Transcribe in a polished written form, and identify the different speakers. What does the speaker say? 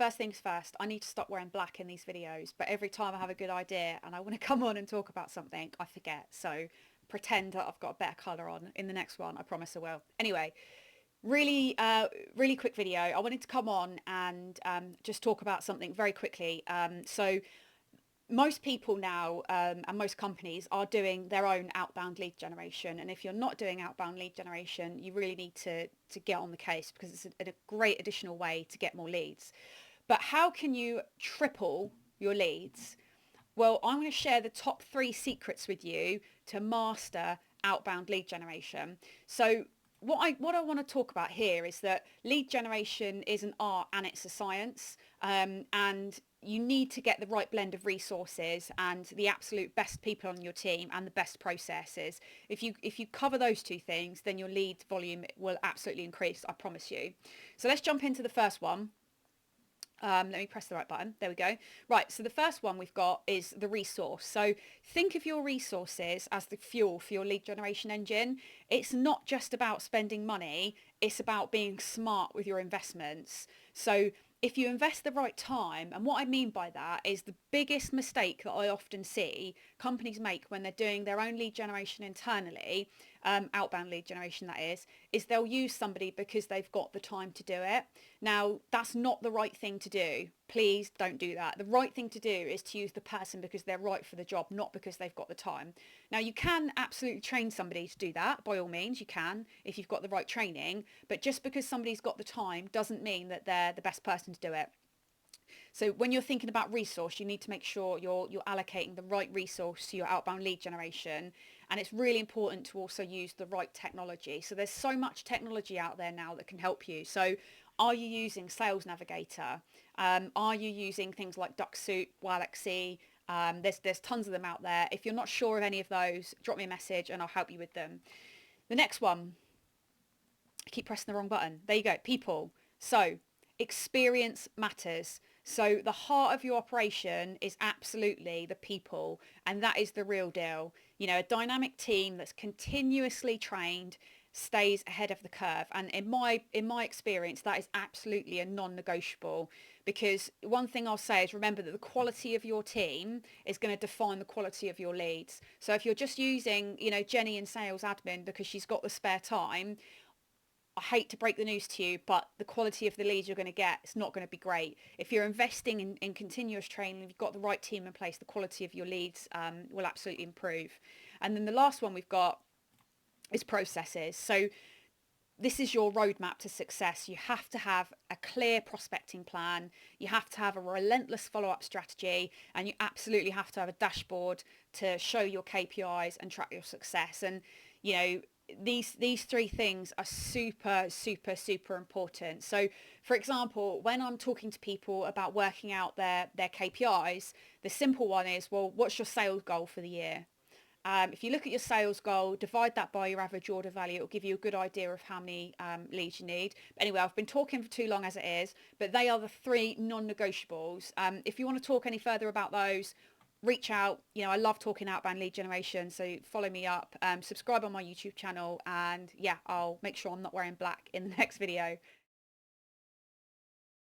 Speaker 1: first things first, I need to stop wearing black in these videos, but every time I have a good idea and I want to come on and talk about something, I forget. So pretend that I've got a better colour on in the next one. I promise I will. Anyway, really quick video. I wanted to come on and just talk about something very quickly. So most people now and most companies are doing their own outbound lead generation, and if you're not doing outbound lead generation, you really need to get on the case, because it's a great additional way to get more leads. But how can you triple your leads? Well, I'm going to share the top 3 secrets with you to master outbound lead generation. So what I want to talk about here is that lead generation is an art and it's a science, and you need to get the right blend of resources and the absolute best people on your team and the best processes. If you cover those 2 things, then your lead volume will absolutely increase, I promise you. So let's jump into the first one. Let me press the right button. There we go. Right, so the first one we've got is the resource. So think of your resources as the fuel for your lead generation engine. It's not just about spending money, it's about being smart with your investments. So if you invest the right time, and what I mean by that is the biggest mistake that I often see companies make when they're doing their own lead generation internally, outbound lead generation that is they'll use somebody because they've got the time to do it. Now, that's not the right thing to do. Please don't do that. The right thing to do is to use the person because they're right for the job, not because they've got the time. Now, you can absolutely train somebody to do that. By all means, you can if you've got the right training. But just because somebody's got the time doesn't mean that they're the best person to do it. So when you're thinking about resource, you need to make sure you're allocating the right resource to your outbound lead generation. And it's really important to also use the right technology. So there's so much technology out there now that can help you. So are you using Sales Navigator? Are you using things like DuckSoup, WildXC? There's tons of them out there. If you're not sure of any of those, drop me a message and I'll help you with them. The next one, I keep pressing the wrong button. There you go, people. So experience matters. So the heart of your operation is absolutely the people, and that is the real deal. You know, a dynamic team that's continuously trained stays ahead of the curve, and in my experience, that is absolutely a non-negotiable. Because one thing I'll say is, remember that the quality of your team is going to define the quality of your leads. So if you're just using, you know, Jenny in sales admin because she's got the spare time, I hate to break the news to you, but the quality of the leads you're going to get is not going to be great. If you're investing in continuous training, if you've got the right team in place, the quality of your leads will absolutely improve. And then the last one we've got is processes. So this is your roadmap to success. You have to have a clear prospecting plan. You have to have a relentless follow-up strategy, and you absolutely have to have a dashboard to show your KPIs and track your success. And, you know, these 3 things are super important. So for example, when I'm talking to people about working out their KPIs, the simple one is, well, what's your sales goal for the year? If you look at your sales goal, divide that by your average order value, it'll give you a good idea of how many leads you need. But anyway, I've been talking for too long as it is, but they are the 3 non-negotiables. If you want to talk any further about those, reach out. You know, I love talking outbound lead generation, so follow me up, subscribe on my YouTube channel, and yeah, I'll make sure I'm not wearing black in the next video.